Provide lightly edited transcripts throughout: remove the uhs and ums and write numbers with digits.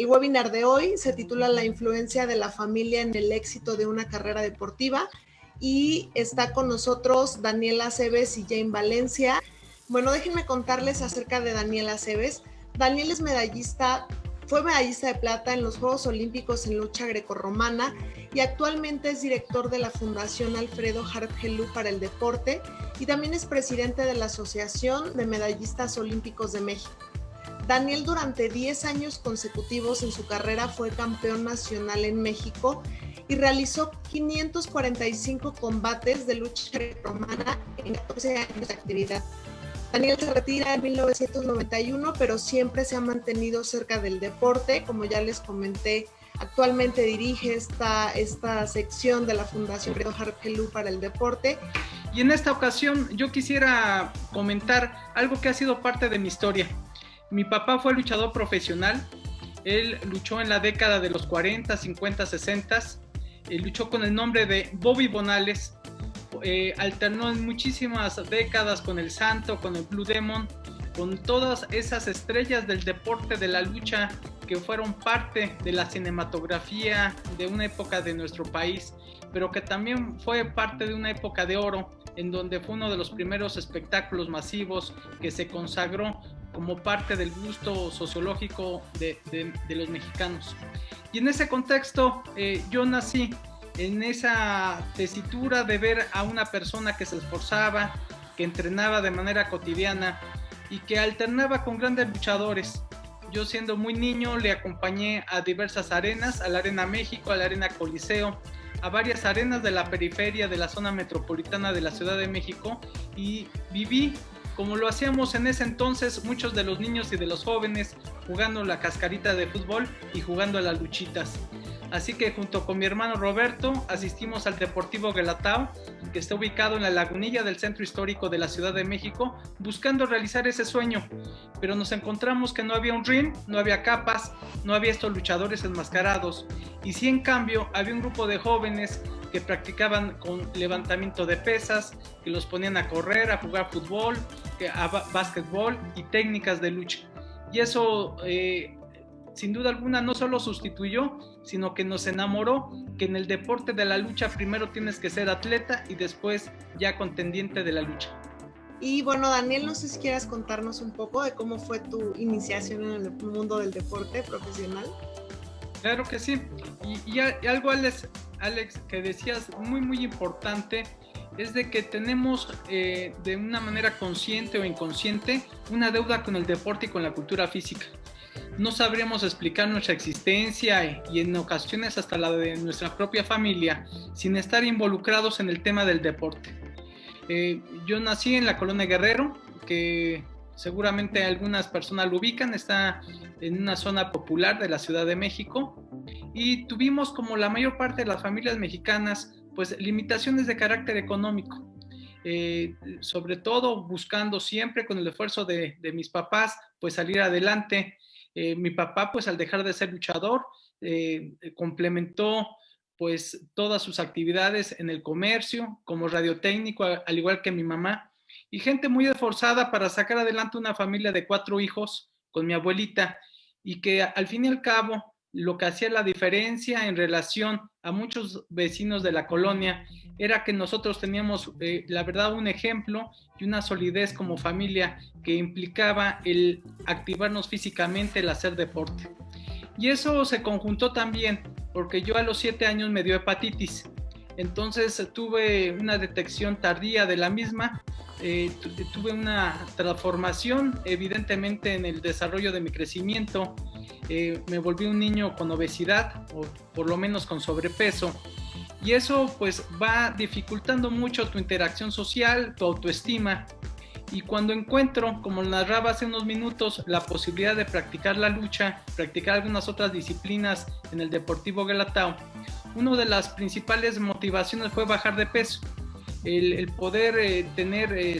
El webinar de hoy se titula La influencia de la familia en el éxito de una carrera deportiva y está con nosotros Daniela Aceves y Jane Valencia. Bueno, déjenme contarles acerca de Daniela Aceves. Daniela es fue medallista de plata en los Juegos Olímpicos en lucha grecorromana y actualmente es director de la Fundación Alfredo Harp Helú para el Deporte y también es presidente de la Asociación de Medallistas Olímpicos de México. Daniel durante 10 años consecutivos en su carrera fue campeón nacional en México y realizó 545 combates de lucha grecorromana en 14 años de actividad. Daniel se retira en 1991, pero siempre se ha mantenido cerca del deporte. Como ya les comenté, actualmente dirige esta sección de la Fundación Alfredo Harp Helú para el Deporte. Y en esta ocasión yo quisiera comentar algo que ha sido parte de mi historia. Mi papá fue luchador profesional. Él luchó en la década de los 40, 50, 60. Luchó con el nombre de Bobby Bonales. Alternó en muchísimas décadas con el Santo, con el Blue Demon, con todas esas estrellas del deporte, de la lucha, que fueron parte de la cinematografía de una época de nuestro país, pero que también fue parte de una época de oro, en donde fue uno de los primeros espectáculos masivos que se consagró como parte del gusto sociológico de los mexicanos. Y en ese contexto yo nací en esa tesitura de ver a una persona que se esforzaba, que entrenaba de manera cotidiana y que alternaba con grandes luchadores. Yo, siendo muy niño, le acompañé a diversas arenas, a la Arena México, a la Arena Coliseo, a varias arenas de la periferia de la zona metropolitana de la Ciudad de México, y viví como lo hacíamos en ese entonces muchos de los niños y de los jóvenes, jugando la cascarita de fútbol y jugando a las luchitas. Así que junto con mi hermano Roberto asistimos al Deportivo Guelatao, que está ubicado en la lagunilla del centro histórico de la Ciudad de México, buscando realizar ese sueño. Pero nos encontramos que no había un ring, no había capas, no había estos luchadores enmascarados. Y sí, en cambio, había un grupo de jóvenes que practicaban con levantamiento de pesas, que los ponían a correr, a jugar fútbol, a básquetbol y técnicas de lucha. Y eso sin duda alguna no solo sustituyó, sino que nos enamoró que en el deporte de la lucha primero tienes que ser atleta y después ya contendiente de la lucha. Y bueno, Daniel, no sé si quieras contarnos un poco de cómo fue tu iniciación en el mundo del deporte profesional. Claro que sí. Y algo, Alex, que decías muy importante, es de que tenemos de una manera consciente o inconsciente una deuda con el deporte y con la cultura física. No sabríamos explicar nuestra existencia y en ocasiones hasta la de nuestra propia familia sin estar involucrados en el tema del deporte. Yo nací en la Colonia Guerrero, que seguramente algunas personas lo ubican, está en una zona popular de la Ciudad de México, y tuvimos, como la mayor parte de las familias mexicanas, pues limitaciones de carácter económico. Sobre todo buscando siempre con el esfuerzo de mis papás pues salir adelante. Mi papá, pues al dejar de ser luchador, complementó pues todas sus actividades en el comercio como radiotécnico, al igual que mi mamá, y gente muy esforzada para sacar adelante una familia de 4 hijos con mi abuelita, y que al fin y al cabo lo que hacía la diferencia en relación a muchos vecinos de la colonia era que nosotros teníamos, la verdad, un ejemplo y una solidez como familia que implicaba el activarnos físicamente, el hacer deporte. Y eso se conjuntó también porque yo a los 7 años me dio hepatitis. Entonces tuve una detección tardía de la misma, tuve una transformación evidentemente en el desarrollo de mi crecimiento. Me volví un niño con obesidad, o por lo menos con sobrepeso, y eso pues va dificultando mucho tu interacción social, tu autoestima. Y cuando encuentro, como narraba hace unos minutos, la posibilidad de practicar la lucha, practicar algunas otras disciplinas en el Deportivo Guelatao, una de las principales motivaciones fue bajar de peso, el poder tener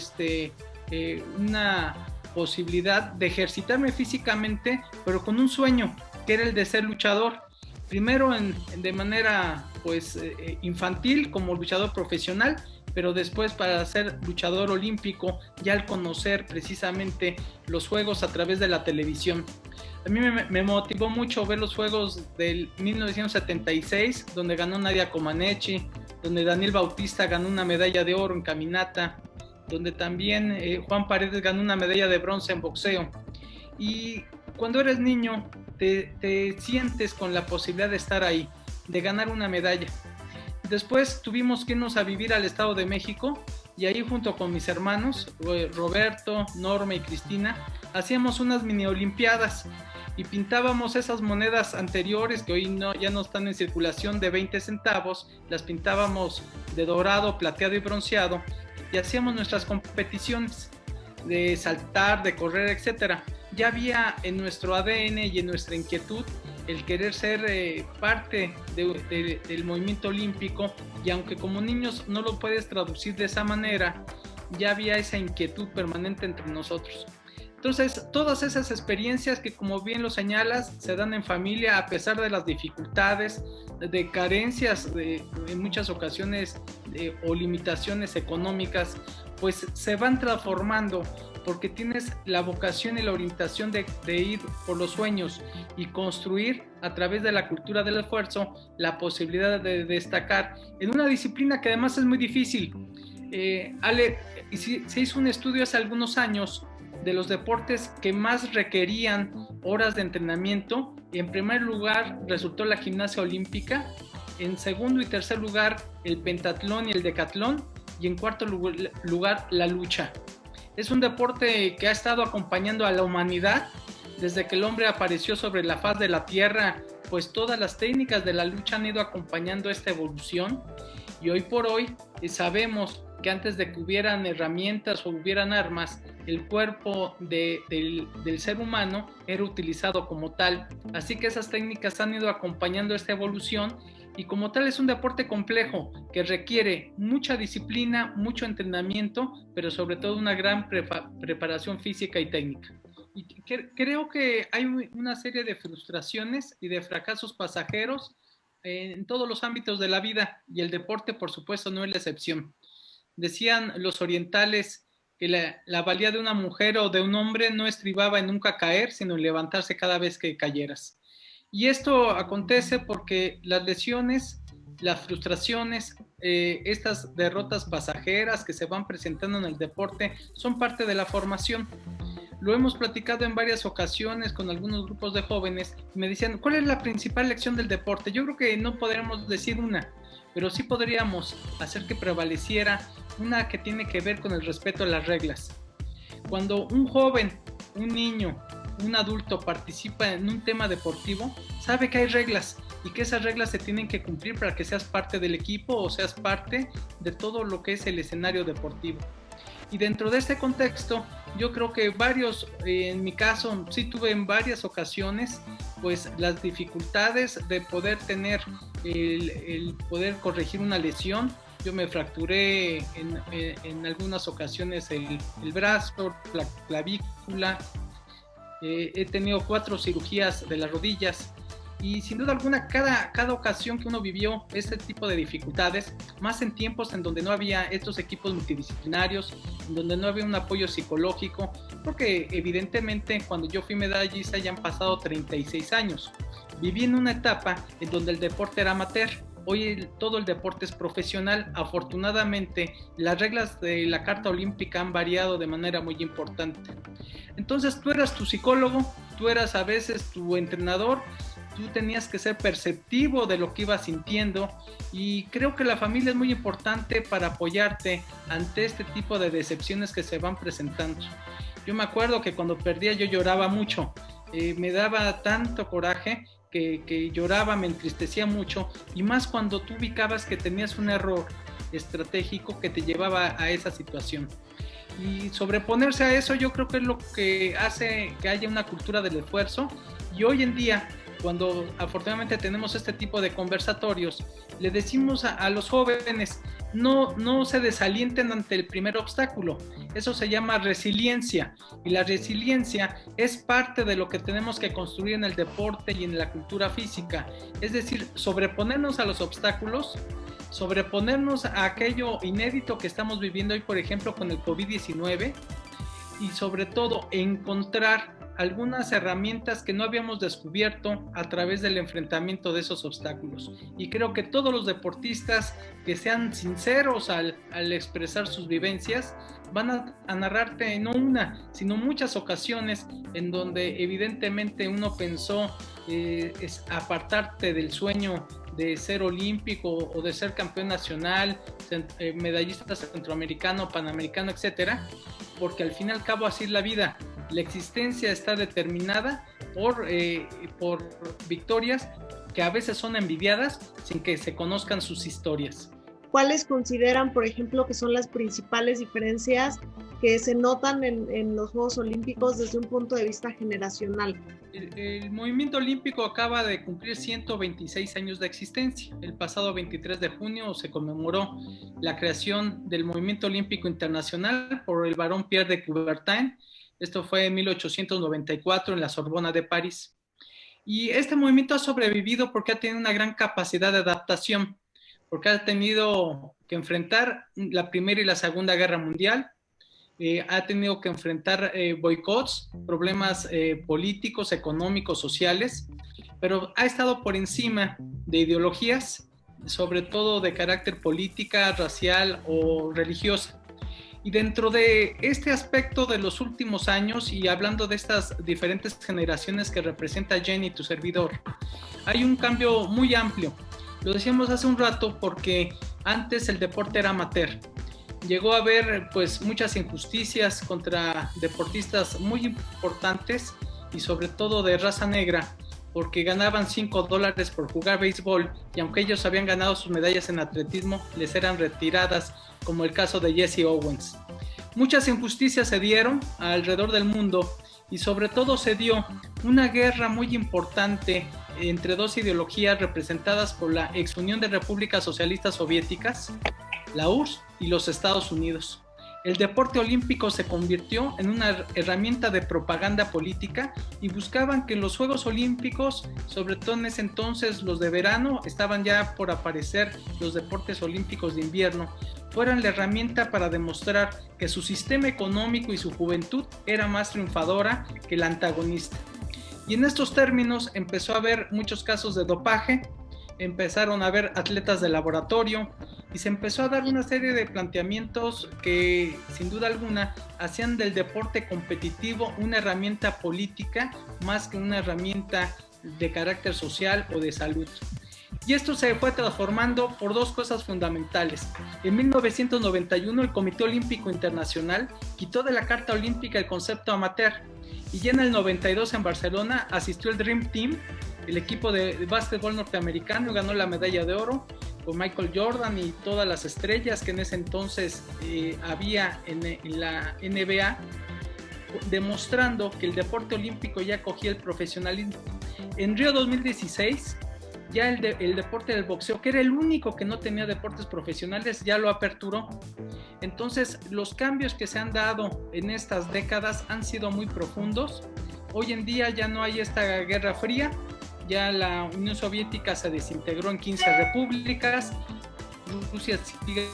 una posibilidad de ejercitarme físicamente, pero con un sueño, que era el de ser luchador. Primero de manera pues infantil como luchador profesional, pero después para ser luchador olímpico, ya al conocer precisamente los Juegos a través de la televisión. A mí me motivó mucho ver los Juegos del 1976, donde ganó Nadia Comaneci, donde Daniel Bautista ganó una medalla de oro en caminata, donde también Juan Paredes ganó una medalla de bronce en boxeo. Y cuando eres niño, te sientes con la posibilidad de estar ahí, de ganar una medalla. Después tuvimos que irnos a vivir al Estado de México, y ahí junto con mis hermanos, Roberto, Norma y Cristina, hacíamos unas mini olimpiadas y pintábamos esas monedas anteriores que hoy ya no están en circulación, de 20 centavos, las pintábamos de dorado, plateado y bronceado, y hacíamos nuestras competiciones de saltar, de correr, etcétera. Ya había en nuestro ADN y en nuestra inquietud el querer ser parte del movimiento olímpico, y aunque como niños no lo puedes traducir de esa manera, ya había esa inquietud permanente entre nosotros. Entonces, todas esas experiencias que, como bien lo señalas, se dan en familia a pesar de las dificultades, de carencias en muchas ocasiones o limitaciones económicas, pues se van transformando porque tienes la vocación y la orientación de ir por los sueños y construir a través de la cultura del esfuerzo la posibilidad de destacar en una disciplina que además es muy difícil. Ale, se hizo un estudio hace algunos años de los deportes que más requerían horas de entrenamiento, y en primer lugar resultó la gimnasia olímpica, en segundo y tercer lugar el pentatlón y el decatlón, y en cuarto lugar la lucha. Es un deporte que ha estado acompañando a la humanidad desde que el hombre apareció sobre la faz de la tierra, pues todas las técnicas de la lucha han ido acompañando esta evolución, y hoy por hoy sabemos que antes de que hubieran herramientas o hubieran armas, el cuerpo del ser humano era utilizado como tal. Así que esas técnicas han ido acompañando esta evolución, y como tal es un deporte complejo que requiere mucha disciplina, mucho entrenamiento, pero sobre todo una gran preparación física y técnica. Y creo que hay una serie de frustraciones y de fracasos pasajeros en todos los ámbitos de la vida, y el deporte, por supuesto, no es la excepción. Decían los orientales que la valía de una mujer o de un hombre no estribaba en nunca caer, sino en levantarse cada vez que cayeras. Y esto acontece porque las lesiones, las frustraciones, estas derrotas pasajeras que se van presentando en el deporte son parte de la formación. Lo hemos platicado en varias ocasiones con algunos grupos de jóvenes y me decían, ¿cuál es la principal lección del deporte? Yo creo que no podremos decir una, pero sí podríamos hacer que prevaleciera una que tiene que ver con el respeto a las reglas. Cuando un joven, un niño, un adulto participa en un tema deportivo, sabe que hay reglas y que esas reglas se tienen que cumplir para que seas parte del equipo o seas parte de todo lo que es el escenario deportivo. Y dentro de este contexto, yo creo que en mi caso, sí tuve en varias ocasiones, pues las dificultades de poder tener, el poder corregir una lesión. Yo me fracturé en algunas ocasiones el brazo, la clavícula, he tenido 4 cirugías de las rodillas. Y sin duda alguna, cada ocasión que uno vivió este tipo de dificultades, más en tiempos en donde no había estos equipos multidisciplinarios, en donde no había un apoyo psicológico, porque evidentemente cuando yo fui medallista ya han pasado 36 años. Viví en una etapa en donde el deporte era amateur. Hoy todo el deporte es profesional. Afortunadamente, las reglas de la Carta Olímpica han variado de manera muy importante. Entonces, tú eras tu psicólogo, tú eras a veces tu entrenador, tú tenías que ser perceptivo de lo que ibas sintiendo, y creo que la familia es muy importante para apoyarte ante este tipo de decepciones que se van presentando. Yo me acuerdo que cuando perdía yo lloraba mucho, me daba tanto coraje que lloraba, me entristecía mucho, y más cuando tú ubicabas que tenías un error estratégico que te llevaba a esa situación. Y sobreponerse a eso yo creo que es lo que hace que haya una cultura del esfuerzo, y hoy en día, cuando afortunadamente tenemos este tipo de conversatorios, le decimos a los jóvenes, no se desalienten ante el primer obstáculo. Eso se llama resiliencia, y la resiliencia es parte de lo que tenemos que construir en el deporte y en la cultura física. Es decir, sobreponernos a los obstáculos sobreponernos a aquello inédito que estamos viviendo hoy, por ejemplo, con el COVID-19, y sobre todo encontrar algunas herramientas que no habíamos descubierto a través del enfrentamiento de esos obstáculos. Y creo que todos los deportistas que sean sinceros al expresar sus vivencias van a narrarte no una, sino muchas ocasiones en donde evidentemente uno pensó es apartarte del sueño de ser olímpico o de ser campeón nacional, medallista centroamericano, panamericano, etcétera, porque al fin y al cabo así es la vida. La existencia está determinada por victorias que a veces son envidiadas sin que se conozcan sus historias. ¿Cuáles consideran, por ejemplo, que son las principales diferencias que se notan en los Juegos Olímpicos desde un punto de vista generacional? El movimiento olímpico acaba de cumplir 126 años de existencia. El pasado 23 de junio se conmemoró la creación del Movimiento Olímpico Internacional por el barón Pierre de Coubertin. Esto fue en 1894 en la Sorbona de París. Y este movimiento ha sobrevivido porque ha tenido una gran capacidad de adaptación, porque ha tenido que enfrentar la Primera y la Segunda Guerra Mundial, ha tenido que enfrentar boicots, problemas políticos, económicos, sociales, pero ha estado por encima de ideologías, sobre todo de carácter política, racial o religiosa. Y dentro de este aspecto de los últimos años, y hablando de estas diferentes generaciones que representa Jenny, tu servidor, hay un cambio muy amplio. Lo decíamos hace un rato porque antes el deporte era amateur. Llegó a haber pues muchas injusticias contra deportistas muy importantes y sobre todo de raza negra, porque ganaban $5 por jugar béisbol y aunque ellos habían ganado sus medallas en atletismo, les eran retiradas, como el caso de Jesse Owens. Muchas injusticias se dieron alrededor del mundo y sobre todo se dio una guerra muy importante entre dos ideologías representadas por la ex Unión de Repúblicas Socialistas Soviéticas, la URSS, y los Estados Unidos. El deporte olímpico se convirtió en una herramienta de propaganda política y buscaban que los Juegos Olímpicos, sobre todo en ese entonces los de verano, estaban ya por aparecer los deportes olímpicos de invierno, fueran la herramienta para demostrar que su sistema económico y su juventud era más triunfadora que la antagonista. Y en estos términos empezó a haber muchos casos de dopaje, empezaron a haber atletas de laboratorio y se empezó a dar una serie de planteamientos que sin duda alguna hacían del deporte competitivo una herramienta política más que una herramienta de carácter social o de salud. Y esto se fue transformando por dos cosas fundamentales. En 1991 el Comité Olímpico Internacional quitó de la Carta Olímpica el concepto amateur y ya en el 92 en Barcelona asistió el Dream Team, el equipo de básquetbol norteamericano, ganó la medalla de oro con Michael Jordan y todas las estrellas que en ese entonces había en la NBA, demostrando que el deporte olímpico ya cogía el profesionalismo. En Río 2016 ya el deporte del boxeo, que era el único que no tenía deportes profesionales, ya lo aperturó. Entonces los cambios que se han dado en estas décadas han sido muy profundos. Hoy en día ya no hay esta guerra fría, ya la Unión Soviética se desintegró en 15 repúblicas, Rusia sigue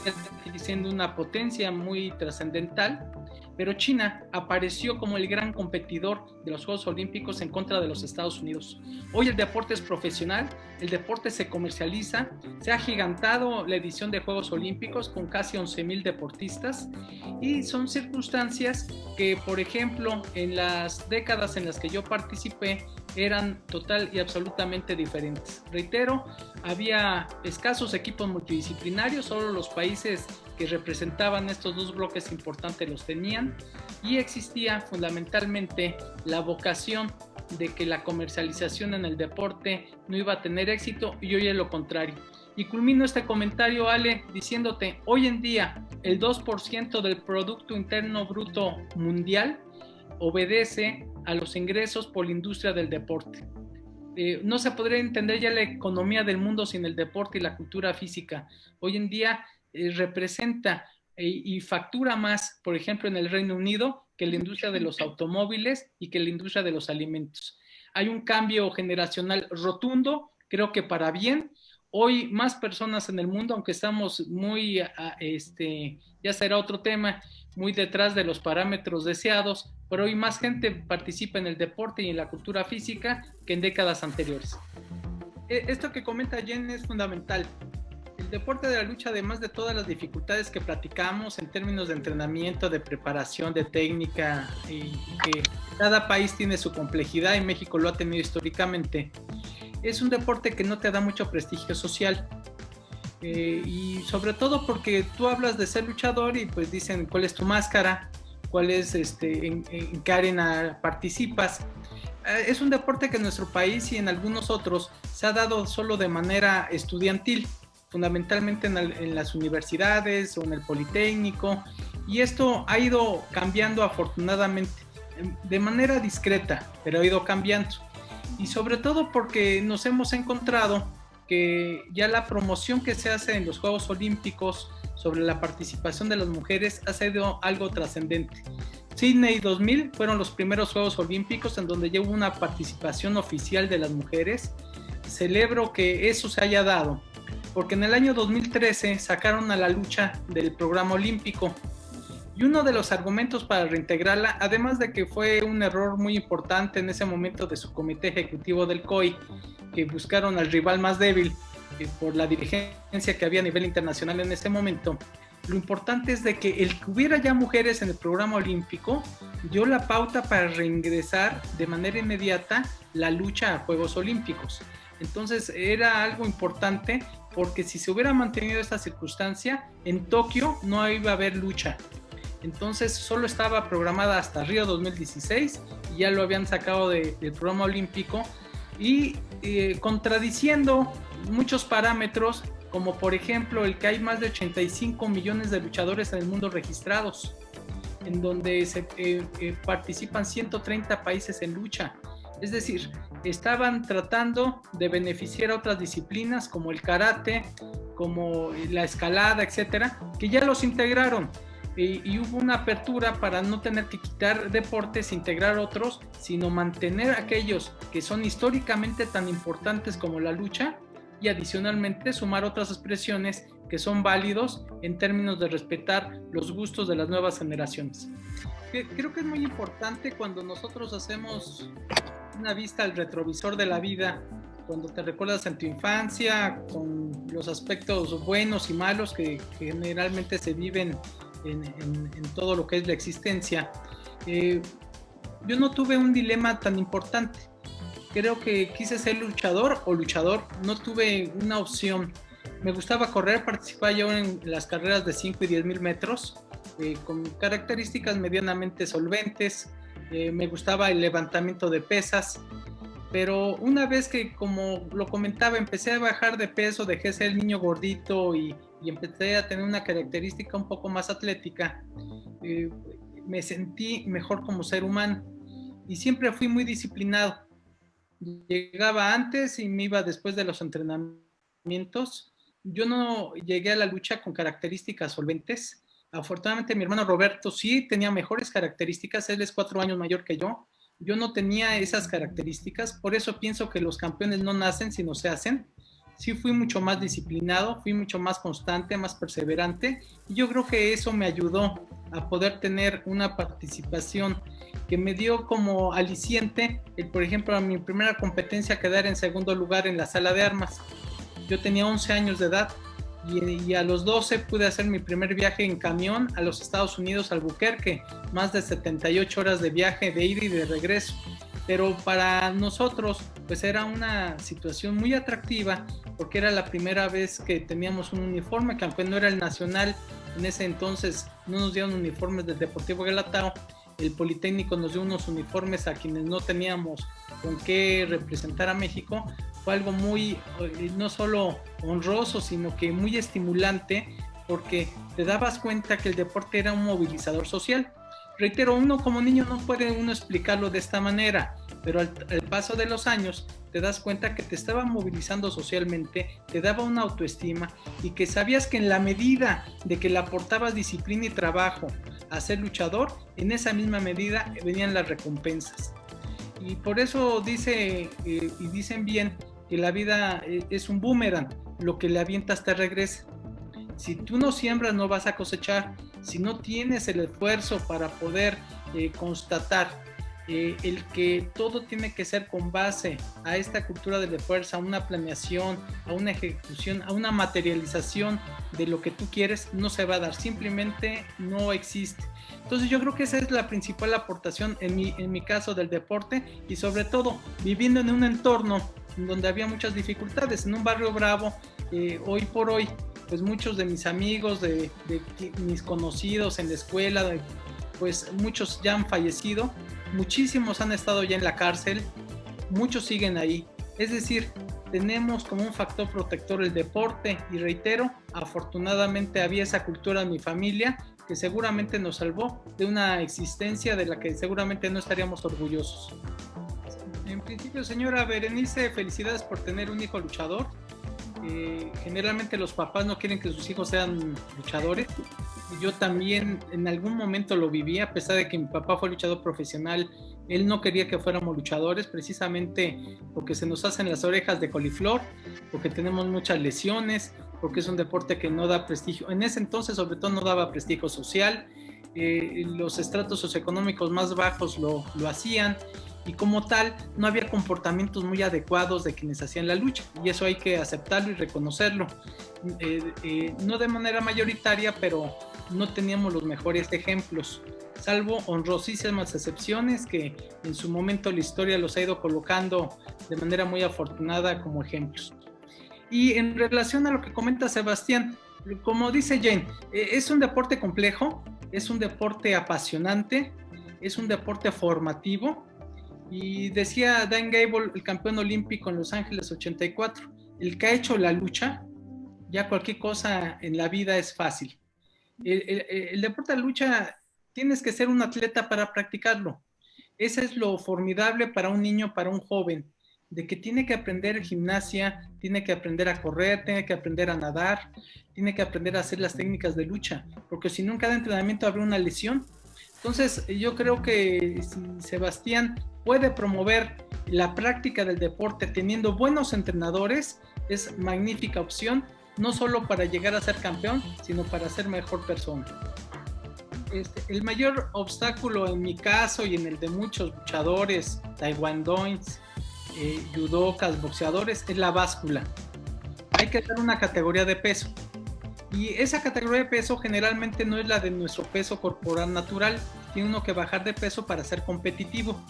siendo una potencia muy trascendental, pero China apareció como el gran competidor de los Juegos Olímpicos en contra de los Estados Unidos. Hoy el deporte es profesional, el deporte se comercializa, se ha agigantado la edición de Juegos Olímpicos con casi 11,000 deportistas y son circunstancias que, por ejemplo, en las décadas en las que yo participé eran total y absolutamente diferentes. Reitero, había escasos equipos multidisciplinarios, solo los países que representaban estos dos bloques importantes los tenían, y existía fundamentalmente la vocación de que la comercialización en el deporte no iba a tener éxito, y hoy es lo contrario. Y culmino este comentario, Ale, diciéndote, hoy en día el 2% del Producto Interno Bruto mundial obedece a los ingresos por la industria del deporte. No se podría entender ya la economía del mundo sin el deporte y la cultura física. Hoy en día representa y factura más, por ejemplo, en el Reino Unido, que la industria de los automóviles y que la industria de los alimentos. Hay un cambio generacional rotundo, creo que para bien. Hoy más personas en el mundo, aunque estamos muy, ya será otro tema, muy detrás de los parámetros deseados, pero hoy más gente participa en el deporte y en la cultura física que en décadas anteriores. Esto que comenta Jen es fundamental. El deporte de la lucha, además de todas las dificultades que platicamos en términos de entrenamiento, de preparación, de técnica, y que cada país tiene su complejidad y México lo ha tenido históricamente, es un deporte que no te da mucho prestigio social. Y sobre todo porque tú hablas de ser luchador y pues dicen cuál es tu máscara, cuál es en qué arena participas. Es un deporte que en nuestro país y en algunos otros se ha dado solo de manera estudiantil, fundamentalmente en las universidades o en el Politécnico, y esto ha ido cambiando afortunadamente, de manera discreta, pero ha ido cambiando. Y sobre todo porque nos hemos encontrado que ya la promoción que se hace en los Juegos Olímpicos sobre la participación de las mujeres ha sido algo trascendente. Sydney 2000 fueron los primeros Juegos Olímpicos en donde ya hubo una participación oficial de las mujeres. Celebro que eso se haya dado, porque en el año 2013 sacaron a la lucha del programa olímpico. Y uno de los argumentos para reintegrarla, además de que fue un error muy importante en ese momento de su comité ejecutivo del COI, que buscaron al rival más débil por la dirigencia que había a nivel internacional en ese momento, lo importante es de que el que hubiera ya mujeres en el programa olímpico dio la pauta para reingresar de manera inmediata la lucha a Juegos Olímpicos. Entonces era algo importante porque si se hubiera mantenido esta circunstancia, en Tokio no iba a haber lucha. Entonces solo estaba programada hasta Río 2016 y ya lo habían sacado del programa olímpico y contradiciendo muchos parámetros, como por ejemplo el que hay más de 85 millones de luchadores en el mundo registrados, en donde participan 130 países en lucha. Es decir, estaban tratando de beneficiar a otras disciplinas como el karate, como la escalada, etcétera, que ya los integraron. Y hubo una apertura para no tener que quitar deportes, integrar otros, sino mantener aquellos que son históricamente tan importantes como la lucha y adicionalmente sumar otras expresiones que son válidos en términos de respetar los gustos de las nuevas generaciones. Creo que es muy importante cuando nosotros hacemos una vista al retrovisor de la vida, cuando te recuerdas en tu infancia, con los aspectos buenos y malos que generalmente se viven en todo lo que es la existencia. Yo no tuve un dilema tan importante. Creo que quise ser luchador o luchador, no tuve una opción. Me gustaba correr, participaba yo en las carreras de 5 y 10 mil metros, con características medianamente solventes. Me gustaba el levantamiento de pesas, pero una vez que, como lo comentaba, empecé a bajar de peso, dejé de ser el niño gordito y empecé a tener una característica un poco más atlética, me sentí mejor como ser humano y siempre fui muy disciplinado. Llegaba antes y me iba después de los entrenamientos. Yo no llegué a la lucha con características solventes. Afortunadamente mi hermano Roberto sí tenía mejores características, él es 4 años mayor que yo. Yo no tenía esas características, por eso pienso que los campeones no nacen, sino se hacen. Sí fui mucho más disciplinado, fui mucho más constante, más perseverante, y yo creo que eso me ayudó a poder tener una participación que me dio como aliciente, por ejemplo, a mi primera competencia quedar en segundo lugar en la sala de armas. Yo tenía 11 años de edad y a los 12 pude hacer mi primer viaje en camión a los Estados Unidos, Albuquerque, más de 78 horas de viaje de ida y de regreso. Pero para nosotros pues era una situación muy atractiva porque era la primera vez que teníamos un uniforme, que aunque no era el nacional, en ese entonces no nos dieron uniformes del Deportivo Guelatao, el Politécnico nos dio unos uniformes a quienes no teníamos con qué representar a México. Fue algo muy, no solo honroso, sino que muy estimulante, porque te dabas cuenta que el deporte era un movilizador social. Reitero, uno como niño no puede uno explicarlo de esta manera, pero al paso de los años te das cuenta que te estaba movilizando socialmente, te daba una autoestima y que sabías que en la medida de que le aportabas disciplina y trabajo a ser luchador, en esa misma medida venían las recompensas. Y por eso dicen bien que la vida es un boomerang. lo que le avientas te regresa. Si tú no siembras, no vas a cosechar. Si no tienes el esfuerzo para poder constatar el que todo tiene que ser con base a esta cultura de la fuerza, a una planeación, a una ejecución, a una materialización de lo que tú quieres, no se va a dar, simplemente no existe. Entonces yo creo que esa es la principal aportación en mi caso del deporte, y sobre todo viviendo en un entorno donde había muchas dificultades, en un barrio bravo, hoy por hoy, pues muchos de mis amigos, de mis conocidos en la escuela, pues muchos ya han fallecido, muchísimos han estado ya en la cárcel, muchos siguen ahí. Es decir, tenemos como un factor protector el deporte, y reitero, afortunadamente había esa cultura en mi familia que seguramente nos salvó de una existencia de la que seguramente no estaríamos orgullosos. En principio, señora Berenice, felicidades por tener un hijo luchador. Generalmente los papás no quieren que sus hijos sean luchadores. Yo también en algún momento lo viví, a pesar de que mi papá fue luchador profesional. Él no quería que fuéramos luchadores, precisamente porque se nos hacen las orejas de coliflor, porque tenemos muchas lesiones, porque es un deporte que no da prestigio. En ese entonces, sobre todo, no daba prestigio social. Los estratos socioeconómicos más bajos lo hacían, y como tal no había comportamientos muy adecuados de quienes hacían la lucha, y eso hay que aceptarlo y reconocerlo. No de manera mayoritaria, pero no teníamos los mejores ejemplos, salvo honrosísimas excepciones que en su momento la historia los ha ido colocando de manera muy afortunada como ejemplos. Y en relación a lo que comenta Sebastián, como dice Jane, es un deporte complejo, es un deporte apasionante, es un deporte formativo. Y decía Dan Gable, el campeón olímpico en Los Ángeles 84, el que ha hecho la lucha, ya cualquier cosa en la vida es fácil. El deporte de lucha, tienes que ser un atleta para practicarlo. Ese es lo formidable para un niño, para un joven, de que tiene que aprender gimnasia, tiene que aprender a correr, tiene que aprender a nadar, tiene que aprender a hacer las técnicas de lucha, porque si no en cada entrenamiento habrá una lesión. Entonces yo creo que si Sebastián puede promover la práctica del deporte teniendo buenos entrenadores, es magnífica opción, no solo para llegar a ser campeón, sino para ser mejor persona. El mayor obstáculo en mi caso y en el de muchos luchadores, taekwondoins, judokas, boxeadores, es la báscula. Hay que dar una categoría de peso. Y esa categoría de peso generalmente no es la de nuestro peso corporal natural, tiene uno que bajar de peso para ser competitivo.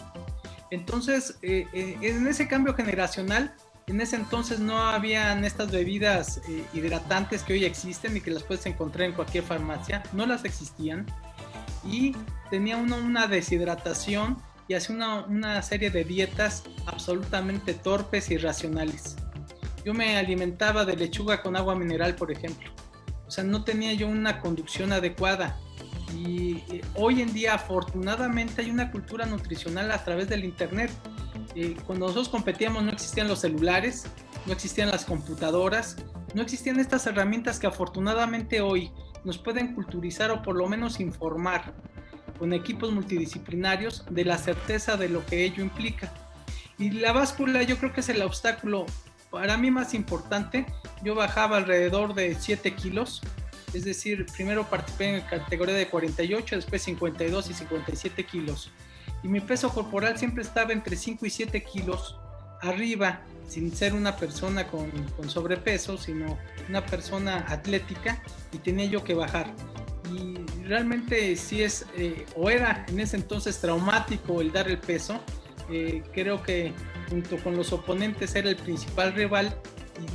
Entonces, en ese cambio generacional, en ese entonces no habían estas bebidas hidratantes que hoy existen y que las puedes encontrar en cualquier farmacia, no las existían, y tenía uno una deshidratación y hacía una serie de dietas absolutamente torpes e irracionales. Yo me alimentaba de lechuga con agua mineral, por ejemplo. O sea, no tenía yo una conducción adecuada. Y hoy en día, afortunadamente, hay una cultura nutricional a través del internet. Cuando nosotros competíamos no existían los celulares, no existían las computadoras, no existían estas herramientas que afortunadamente hoy nos pueden culturizar o por lo menos informar con equipos multidisciplinarios de la certeza de lo que ello implica. Y la báscula yo creo que es el obstáculo para mí más importante. Yo bajaba alrededor de 7 kilos, es decir, primero participé en categoría de 48, después 52 y 57 kilos. Y mi peso corporal siempre estaba entre 5 y 7 kilos arriba, sin ser una persona con sobrepeso, sino una persona atlética, y tenía yo que bajar. Y realmente sí es, o era en ese entonces traumático el dar el peso. Creo que junto con los oponentes era el principal rival,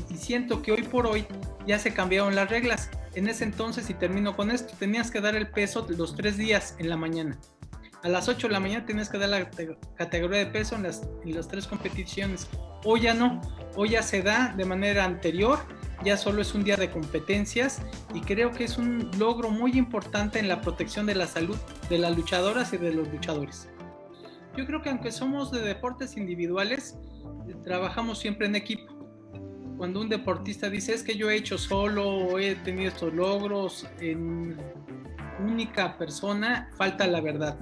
y siento que hoy por hoy ya se cambiaron las reglas. En ese entonces, y termino con esto, tenías que dar el peso los 3 días en la mañana. A las 8 de la mañana tenías que dar la categoría de peso en las 3 competiciones. Hoy ya no, hoy ya se da de manera anterior, ya solo es un día de competencias, y creo que es un logro muy importante en la protección de la salud de las luchadoras y de los luchadores. Yo creo que aunque somos de deportes individuales, trabajamos siempre en equipo. Cuando un deportista dice, es que yo he hecho solo o he tenido estos logros en única persona, falta la verdad.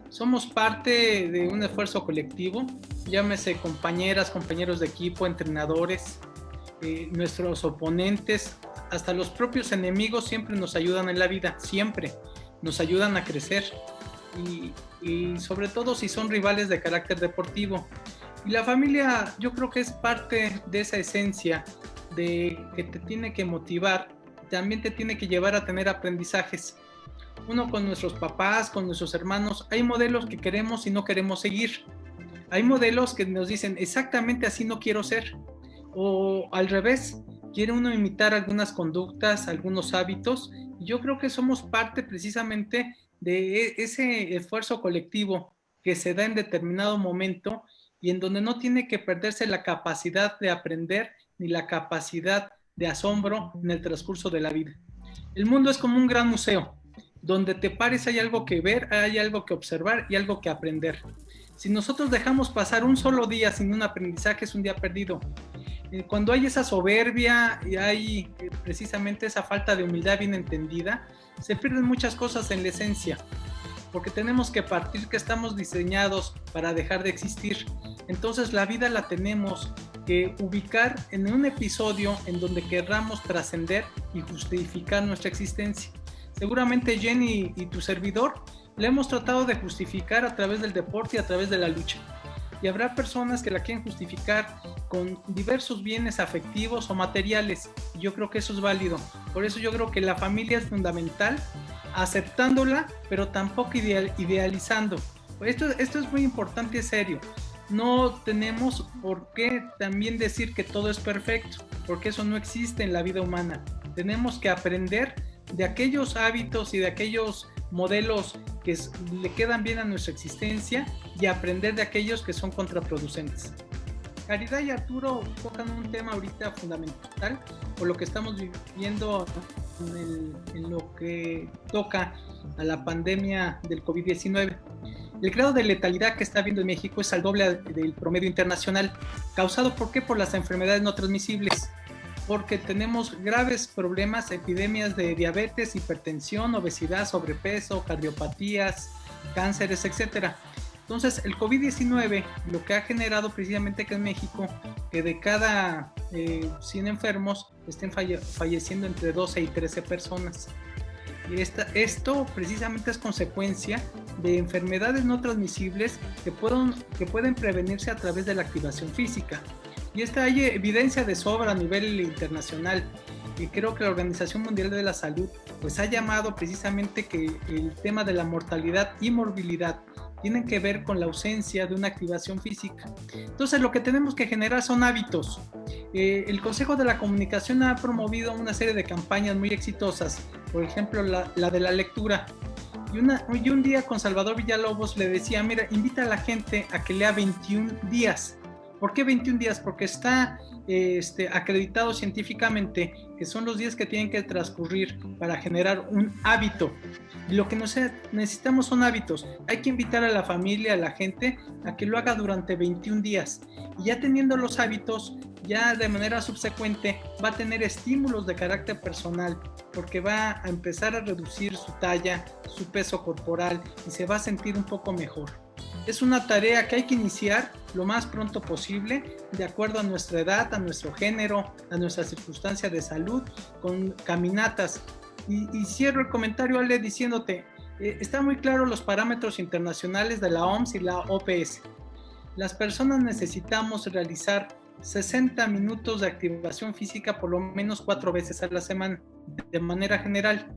Somos parte de un esfuerzo colectivo, llámese compañeras, compañeros de equipo, entrenadores, nuestros oponentes, hasta los propios enemigos siempre nos ayudan en la vida, siempre nos ayudan a crecer y sobre todo si son rivales de carácter deportivo. Y la familia yo creo que es parte de esa esencia de que te tiene que motivar, también te tiene que llevar a tener aprendizajes. Uno con nuestros papás, con nuestros hermanos, hay modelos que queremos y no queremos seguir. Hay modelos que nos dicen exactamente así no quiero ser. O al revés, quiere uno imitar algunas conductas, algunos hábitos. Y yo creo que somos parte precisamente de ese esfuerzo colectivo que se da en determinado momento y en donde no tiene que perderse la capacidad de aprender ni la capacidad de asombro en el transcurso de la vida. El mundo es como un gran museo, donde te pares hay algo que ver, hay algo que observar y algo que aprender. Si nosotros dejamos pasar un solo día sin un aprendizaje, es un día perdido. Cuando hay esa soberbia y hay precisamente esa falta de humildad bien entendida, se pierden muchas cosas en la esencia, porque tenemos que partir que estamos diseñados para dejar de existir. Entonces la vida la tenemos que ubicar en un episodio en donde querramos trascender y justificar nuestra existencia. Seguramente Jenny y tu servidor le hemos tratado de justificar a través del deporte y a través de la lucha. Y habrá personas que la quieren justificar con diversos bienes afectivos o materiales. Y yo creo que eso es válido. Por eso yo creo que la familia es fundamental, aceptándola, pero tampoco idealizando. Esto es muy importante y serio. No tenemos por qué también decir que todo es perfecto, porque eso no existe en la vida humana. Tenemos que aprender de aquellos hábitos y de aquellos modelos que le quedan bien a nuestra existencia y aprender de aquellos que son contraproducentes. Caridad y Arturo tocan un tema ahorita fundamental por lo que estamos viviendo en lo que toca a la pandemia del COVID-19. El grado de letalidad que está habiendo en México es al doble del promedio internacional. ¿Causado por qué? Por las enfermedades no transmisibles. Porque tenemos graves problemas, epidemias de diabetes, hipertensión, obesidad, sobrepeso, cardiopatías, cánceres, etc. Entonces, el COVID-19 lo que ha generado precisamente que en México, que de cada 100 enfermos estén falleciendo entre 12 y 13 personas. Y esto precisamente es consecuencia de enfermedades no transmisibles que pueden prevenirse a través de la activación física. Y hay evidencia de sobra a nivel internacional. Y creo que la Organización Mundial de la Salud pues ha llamado precisamente que el tema de la mortalidad y morbilidad tienen que ver con la ausencia de una activación física. Entonces lo que tenemos que generar son hábitos. El Consejo de la Comunicación ha promovido una serie de campañas muy exitosas, por ejemplo la de la lectura. Y un día con Salvador Villalobos le decía, mira, invita a la gente a que lea 21 días. ¿Por qué 21 días? Porque está acreditado científicamente que son los días que tienen que transcurrir para generar un hábito. Y lo que necesitamos son hábitos. Hay que invitar a la familia, a la gente, a que lo haga durante 21 días. Y ya teniendo los hábitos, ya de manera subsecuente va a tener estímulos de carácter personal, porque va a empezar a reducir su talla, su peso corporal y se va a sentir un poco mejor. Es una tarea que hay que iniciar lo más pronto posible, de acuerdo a nuestra edad, a nuestro género, a nuestra circunstancia de salud, con caminatas. Y cierro el comentario, Ale, diciéndote, están muy claros los parámetros internacionales de la OMS y la OPS. Las personas necesitamos realizar 60 minutos de activación física por lo menos 4 veces a la semana, de manera general.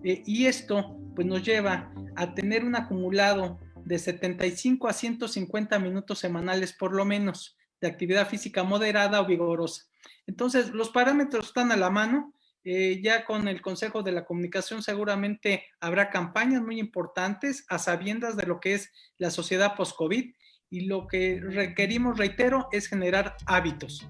Y esto pues, nos lleva a tener un acumulado de 75 a 150 minutos semanales por lo menos de actividad física moderada o vigorosa. Entonces, los parámetros están a la mano. Ya con el Consejo de la Comunicación seguramente habrá campañas muy importantes a sabiendas de lo que es la sociedad post-COVID y lo que requerimos, reitero, es generar hábitos.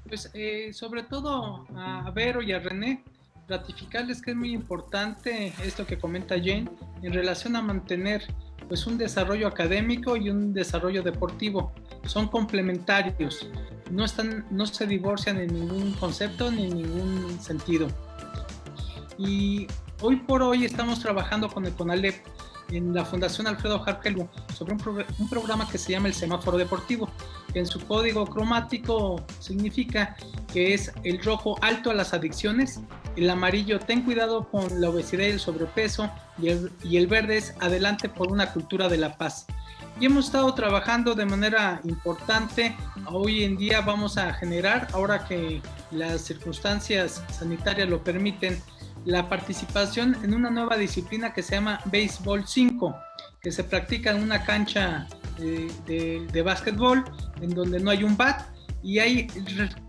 Pues sobre todo a Vero y a René, ratificarles que es muy importante esto que comenta Jane en relación a mantener pues un desarrollo académico y un desarrollo deportivo. Son complementarios, no se divorcian en ningún concepto ni en ningún sentido. Y hoy por hoy estamos trabajando con el CONALEP en la Fundación Alfredo Harpelú sobre un programa que se llama el Semáforo Deportivo, que en su código cromático significa que es el rojo alto a las adicciones, el amarillo ten cuidado con la obesidad y el sobrepeso, y el verde es adelante por una cultura de la paz. Y hemos estado trabajando de manera importante. Hoy en día vamos a generar, ahora que las circunstancias sanitarias lo permiten, la participación en una nueva disciplina que se llama Béisbol 5, que se practica en una cancha de básquetbol en donde no hay un bat y hay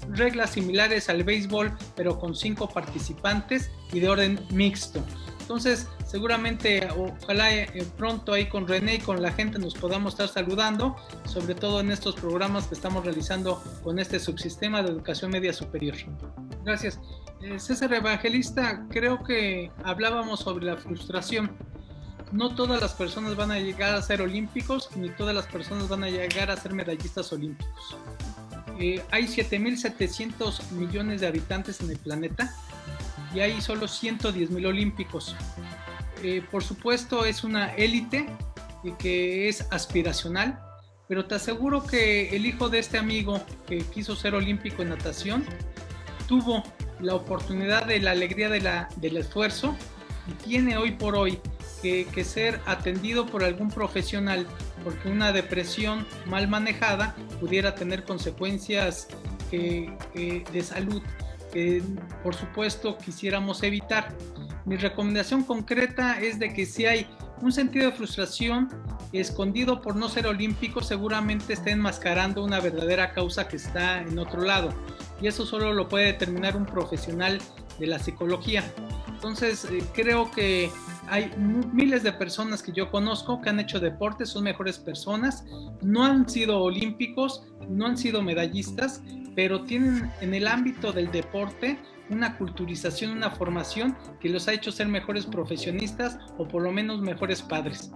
reglas similares al béisbol, pero con 5 participantes y de orden mixto. Entonces, seguramente, ojalá pronto ahí con René y con la gente nos podamos estar saludando, sobre todo en estos programas que estamos realizando con este subsistema de educación media superior. Gracias. César Evangelista, creo que hablábamos sobre la frustración. No todas las personas van a llegar a ser olímpicos, ni todas las personas van a llegar a ser medallistas olímpicos. Hay 7.700 millones de habitantes en el planeta y hay solo 110.000 olímpicos. Por supuesto es una élite que es aspiracional, pero te aseguro que el hijo de este amigo que quiso ser olímpico en natación tuvo la oportunidad de la alegría del esfuerzo y tiene hoy por hoy que ser atendido por algún profesional, porque una depresión mal manejada pudiera tener consecuencias de salud que por supuesto quisiéramos evitar. Mi recomendación concreta es de que si hay un sentido de frustración escondido por no ser olímpico, seguramente está enmascarando una verdadera causa que está en otro lado, y eso solo lo puede determinar un profesional de la psicología. Entonces creo que hay miles de personas que yo conozco que han hecho deporte, son mejores personas, no han sido olímpicos, no han sido medallistas, pero tienen en el ámbito del deporte una culturización, una formación que los ha hecho ser mejores profesionistas o por lo menos mejores padres.